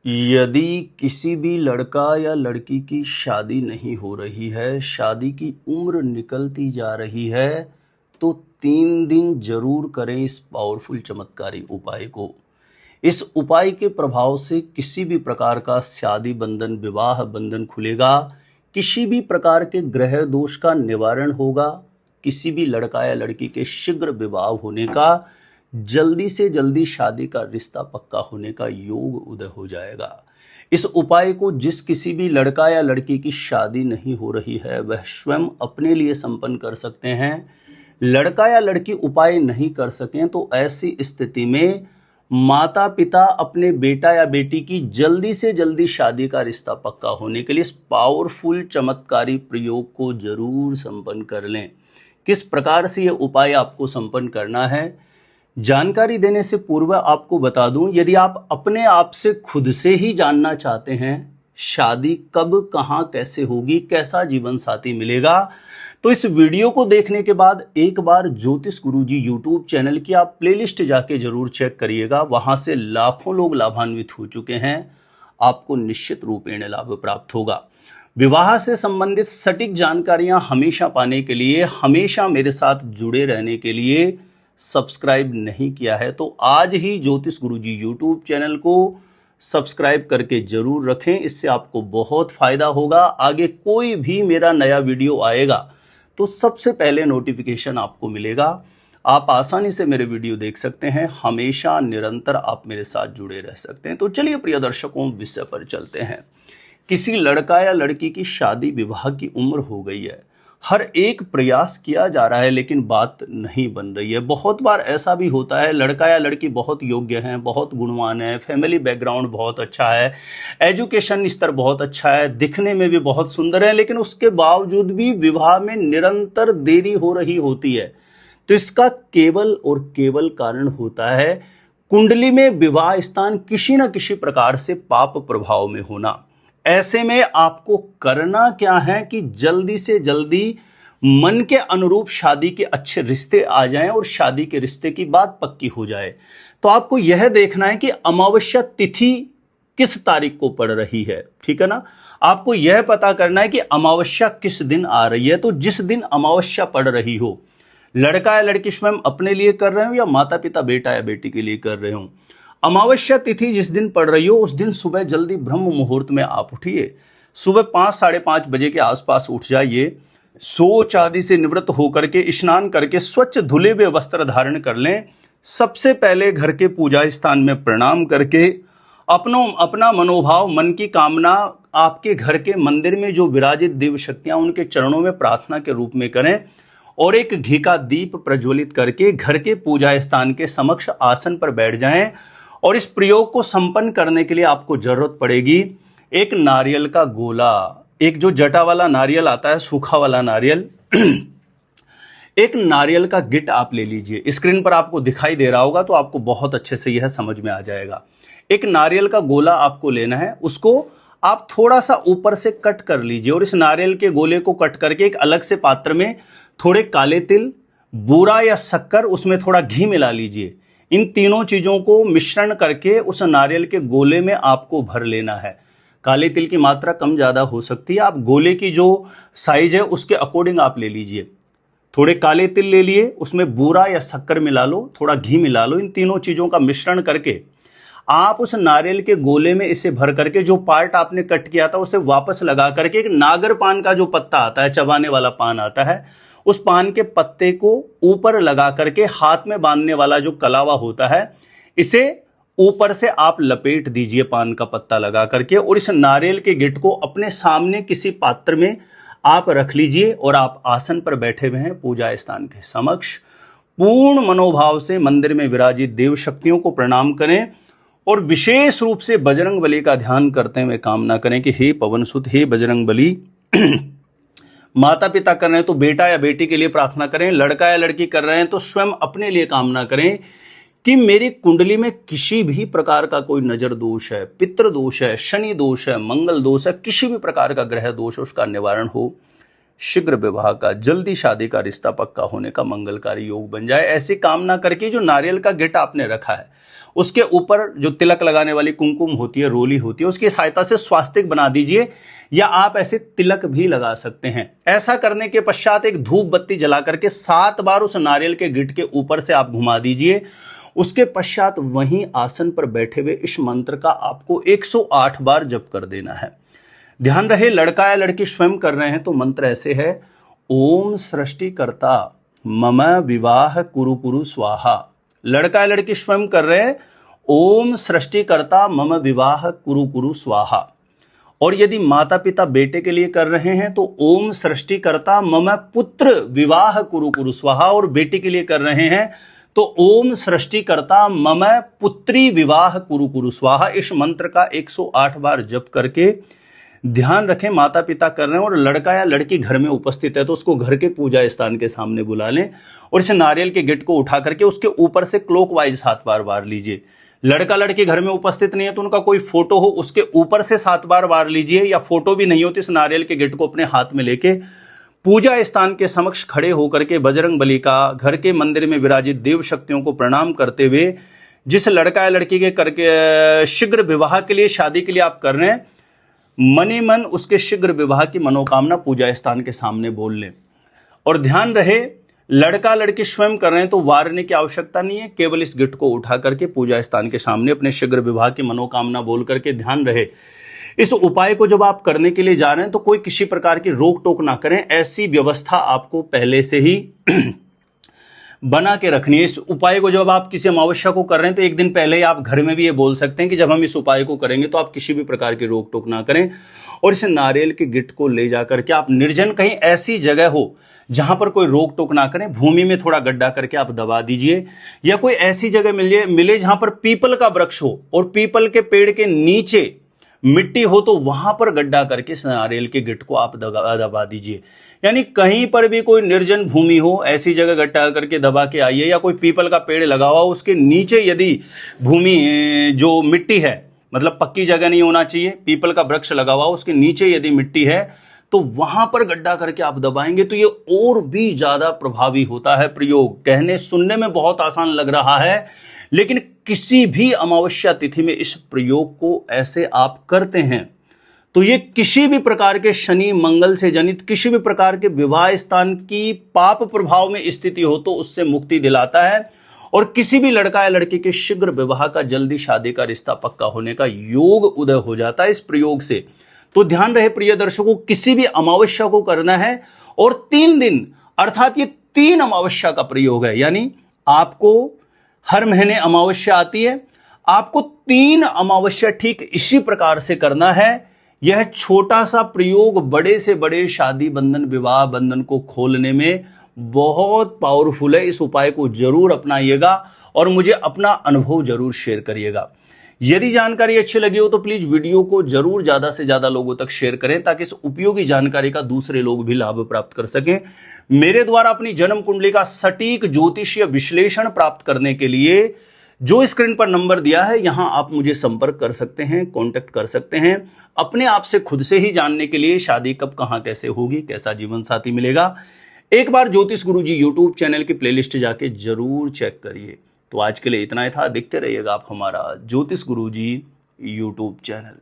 यदि किसी भी लड़का या लड़की की शादी नहीं हो रही है, शादी की उम्र निकलती जा रही है, तो 3 दिन जरूर करें इस पावरफुल चमत्कारी उपाय को। इस उपाय के प्रभाव से किसी भी प्रकार का शादी बंधन, विवाह बंधन खुलेगा, किसी भी प्रकार के ग्रह दोष का निवारण होगा, किसी भी लड़का या लड़की के शीघ्र विवाह होने का, जल्दी से जल्दी शादी का रिश्ता पक्का होने का योग उदय हो जाएगा। इस उपाय को जिस किसी भी लड़का या लड़की की शादी नहीं हो रही है वह स्वयं अपने लिए संपन्न कर सकते हैं। लड़का या लड़की उपाय नहीं कर सकें तो ऐसी स्थिति में माता पिता अपने बेटा या बेटी की जल्दी से जल्दी शादी का रिश्ता पक्का होने के लिए इस पावरफुल चमत्कारी प्रयोग को जरूर संपन्न कर लें। किस प्रकार से यह उपाय आपको संपन्न करना है, जानकारी देने से पूर्व आपको बता दूं, यदि आप अपने आप से खुद से ही जानना चाहते हैं शादी कब, कहां, कैसे होगी, कैसा जीवन साथी मिलेगा, तो इस वीडियो को देखने के बाद एक बार ज्योतिष गुरुजी यूट्यूब चैनल की आप प्लेलिस्ट जाके जरूर चेक करिएगा। वहां से लाखों लोग लाभान्वित हो चुके हैं, आपको निश्चित रूपेण लाभ प्राप्त होगा। विवाह से संबंधित सटीक जानकारियां हमेशा पाने के लिए, हमेशा मेरे साथ जुड़े रहने के लिए सब्सक्राइब नहीं किया है तो आज ही ज्योतिष गुरुजी यूट्यूब चैनल को सब्सक्राइब करके जरूर रखें। इससे आपको बहुत फायदा होगा। आगे कोई भी मेरा नया वीडियो आएगा तो सबसे पहले नोटिफिकेशन आपको मिलेगा। आप आसानी से मेरे वीडियो देख सकते हैं, हमेशा निरंतर आप मेरे साथ जुड़े रह सकते हैं। तो चलिए प्रिय दर्शकों, विषय पर चलते हैं। किसी लड़का या लड़की की शादी विवाह की उम्र हो गई है, हर एक प्रयास किया जा रहा है लेकिन बात नहीं बन रही है। बहुत बार ऐसा भी होता है, लड़का या लड़की बहुत योग्य हैं, बहुत गुणवान है, फैमिली बैकग्राउंड बहुत अच्छा है, एजुकेशन स्तर बहुत अच्छा है, दिखने में भी बहुत सुंदर है, लेकिन उसके बावजूद भी विवाह में निरंतर देरी हो रही होती है। तो इसका केवल और केवल कारण होता है कुंडली में विवाह स्थान किसी न किसी प्रकार से पाप प्रभाव में होना। ऐसे में आपको करना क्या है कि जल्दी से जल्दी मन के अनुरूप शादी के अच्छे रिश्ते आ जाएं और शादी के रिश्ते की बात पक्की हो जाए। तो आपको यह देखना है कि अमावस्या तिथि किस तारीख को पड़ रही है, ठीक है ना। आपको यह पता करना है कि अमावस्या किस दिन आ रही है। तो जिस दिन अमावस्या पड़ रही हो, लड़का या लड़की स्वयं अपने लिए कर रहे हो या माता पिता बेटा या बेटी के लिए कर रहे हो, अमावस्या तिथि जिस दिन पड़ रही हो उस दिन सुबह जल्दी ब्रह्म मुहूर्त में आप उठिए। सुबह 5 साढ़े 5 बजे के आसपास उठ जाइए, शौच आदि से निवृत्त होकर के स्नान करके स्वच्छ धुले हुए वस्त्र धारण कर लें। सबसे पहले घर के पूजा स्थान में प्रणाम करके अपना मनोभाव, मन की कामना आपके घर के मंदिर में जो विराजित देव शक्तियां उनके चरणों में प्रार्थना के रूप में करें और एक घी का दीप प्रज्वलित करके घर के पूजा स्थान के समक्ष आसन पर बैठ जाएं। और इस प्रयोग को संपन्न करने के लिए आपको जरूरत पड़ेगी एक नारियल का गोला, एक जो जटा वाला नारियल आता है, सूखा वाला नारियल, एक नारियल का गिट आप ले लीजिए। स्क्रीन पर आपको दिखाई दे रहा होगा तो आपको बहुत अच्छे से यह समझ में आ जाएगा। एक नारियल का गोला आपको लेना है, उसको आप थोड़ा सा ऊपर से कट कर लीजिए और इस नारियल के गोले को कट करके एक अलग से पात्र में थोड़े काले तिल, बूरा या शक्कर, उसमें थोड़ा घी मिला लीजिए। इन तीनों चीजों को मिश्रण करके उस नारियल के गोले में आपको भर लेना है। काले तिल की मात्रा कम ज्यादा हो सकती है, आप गोले की जो साइज है उसके अकॉर्डिंग आप ले लीजिए। थोड़े काले तिल ले लिए, उसमें बूरा या शक्कर मिला लो, थोड़ा घी मिला लो। इन तीनों चीजों का मिश्रण करके आप उस नारियल के गोले में इसे भर करके जो पार्ट आपने कट किया था उसे वापस लगा करके एक नागर पान का जो पत्ता आता है, चबाने वाला पान आता है, उस पान के पत्ते को ऊपर लगा करके हाथ में बांधने वाला जो कलावा होता है इसे ऊपर से आप लपेट दीजिए पान का पत्ता लगा करके, और इस नारियल के गिट को अपने सामने किसी पात्र में आप रख लीजिए और आप आसन पर बैठे हुए हैं पूजा स्थान के समक्ष। पूर्ण मनोभाव से मंदिर में विराजित देव शक्तियों को प्रणाम करें और विशेष रूप से बजरंग बली का ध्यान करते हुए कामना करें कि हे पवन सुत, हे बजरंग बली। माता पिता कर रहे हैं तो बेटा या बेटी के लिए प्रार्थना करें, लड़का या लड़की कर रहे हैं तो स्वयं अपने लिए कामना करें कि मेरी कुंडली में किसी भी प्रकार का कोई नजर दोष है, पितृ दोष है, शनि दोष है, मंगल दोष है, किसी भी प्रकार का ग्रह दोष उसका निवारण हो, शीघ्र विवाह का, जल्दी शादी का रिश्ता पक्का होने का मंगलकारी योग बन जाए। ऐसी कामना करके जो नारियल का गिट आपने रखा है उसके ऊपर जो तिलक लगाने वाली कुमकुम होती है, रोली होती है, उसकी सहायता से स्वास्तिक बना दीजिए, या आप ऐसे तिलक भी लगा सकते हैं। ऐसा करने के पश्चात एक धूप बत्ती जला करके 7 बार उस नारियल के गिट के ऊपर से आप घुमा दीजिए। उसके पश्चात वहीं आसन पर बैठे हुए इस मंत्र का आपको 108 बार जप कर देना है। ध्यान रहे, लड़का या लड़की स्वयं कर रहे हैं तो मंत्र ऐसे है, ओम सृष्टिकर्ता मम विवाह कुरु कुरु स्वाहा। लड़का या लड़की स्वयं कर रहे हैं, ओम सृष्टिकर्ता मम विवाह कुरु कुरु स्वाहा। और यदि माता पिता बेटे के लिए कर रहे हैं तो ओम सृष्टिकर्ता मम पुत्र विवाह कुरु कुरु स्वाहा, और बेटी के लिए कर रहे हैं तो ओम सृष्टिकर्ता मम पुत्री विवाह कुरु कुरु स्वाहा। इस मंत्र का 108 बार जप करके, ध्यान रखें माता पिता कर रहे हैं और लड़का या लड़की घर में उपस्थित है तो उसको घर के पूजा स्थान के सामने बुला लें और इस नारियल के गिट को उठा करके उसके ऊपर से क्लॉकवाइज 7 बार वार लीजिए। लड़का लड़की घर में उपस्थित नहीं है तो उनका कोई फोटो हो, उसके ऊपर से 7 बार वार लीजिए, या फोटो भी नहीं हो तो इस नारियल के गिट को अपने हाथ में लेके पूजा स्थान के समक्ष खड़े होकर के बजरंग बली का, घर के मंदिर में विराजित देव शक्तियों को प्रणाम करते हुए, जिस लड़का या लड़की के करके शीघ्र विवाह के लिए, शादी के लिए आप कर रहे हैं, मनी मन उसके शीघ्र विवाह की मनोकामना पूजा स्थान के सामने बोल लें। और ध्यान रहे, लड़का लड़की स्वयं कर रहे हैं तो वारने की आवश्यकता नहीं है, केवल इस गिट को उठा करके पूजा स्थान के सामने अपने शीघ्र विवाह की मनोकामना बोल करके, ध्यान रहे इस उपाय को जब आप करने के लिए जा रहे हैं तो कोई किसी प्रकार की रोक टोक ना करें, ऐसी व्यवस्था आपको पहले से ही बना के रखनी है। इस उपाय को जब आप किसी अमावस्या को कर रहे हैं तो एक दिन पहले ही आप घर में भी ये बोल सकते हैं कि जब हम इस उपाय को करेंगे तो आप किसी भी प्रकार की रोक टोक ना करें, और इस नारियल के गिट को ले जाकर के आप निर्जन कहीं ऐसी जगह हो जहां पर कोई रोक टोक ना करें, भूमि में थोड़ा गड्ढा करके आप दबा दीजिए, या कोई ऐसी जगह मिले जहां पर पीपल का वृक्ष हो और पीपल के पेड़ के नीचे मिट्टी हो तो वहां पर गड्ढा करके इस नारियल के गिट को आप दबा दीजिए। यानी कहीं पर भी कोई निर्जन भूमि हो, ऐसी जगह गड्ढा करके दबा के आइए, या कोई पीपल का पेड़ लगा हुआ उसके नीचे यदि भूमि जो मिट्टी है, मतलब पक्की जगह नहीं होना चाहिए, पीपल का वृक्ष लगा हुआ उसके नीचे यदि मिट्टी है तो वहां पर गड्ढा करके आप दबाएंगे तो ये और भी ज्यादा प्रभावी होता है प्रयोग। कहने सुनने में बहुत आसान लग रहा है, लेकिन किसी भी अमावस्या तिथि में इस प्रयोग को ऐसे आप करते हैं तो ये किसी भी प्रकार के शनि मंगल से जनित किसी भी प्रकार के विवाह स्थान की पाप प्रभाव में स्थिति हो तो उससे मुक्ति दिलाता है, और किसी भी लड़का या लड़की के शीघ्र विवाह का, जल्दी शादी का रिश्ता पक्का होने का योग उदय हो जाता है इस प्रयोग से। तो ध्यान रहे प्रिय दर्शकों, किसी भी अमावस्या को करना है और 3 दिन, अर्थात ये 3 अमावस्या का प्रयोग है, यानी आपको हर महीने अमावस्या आती है, आपको 3 अमावस्या ठीक इसी प्रकार से करना है। यह छोटा सा प्रयोग बड़े से बड़े शादी बंधन, विवाह बंधन को खोलने में बहुत पावरफुल है। इस उपाय को जरूर अपनाइएगा और मुझे अपना अनुभव जरूर शेयर करिएगा। यदि जानकारी अच्छी लगी हो तो प्लीज वीडियो को जरूर ज्यादा से ज्यादा लोगों तक शेयर करें ताकि इस उपयोगी जानकारी का दूसरे लोग भी लाभ प्राप्त कर सकें। मेरे द्वारा अपनी जन्म कुंडली का सटीक ज्योतिषीय विश्लेषण प्राप्त करने के लिए जो स्क्रीन पर नंबर दिया है, यहां आप मुझे संपर्क कर सकते हैं, कांटेक्ट कर सकते हैं। अपने आप से खुद से ही जानने के लिए शादी कब, कहां, कैसे होगी, कैसा जीवन साथी मिलेगा, एक बार ज्योतिष गुरुजी यूट्यूब चैनल की प्लेलिस्ट जाके जरूर चेक करिए। तो आज के लिए इतना ही था। देखते रहिएगा आप हमारा ज्योतिष गुरुजी यूट्यूब चैनल।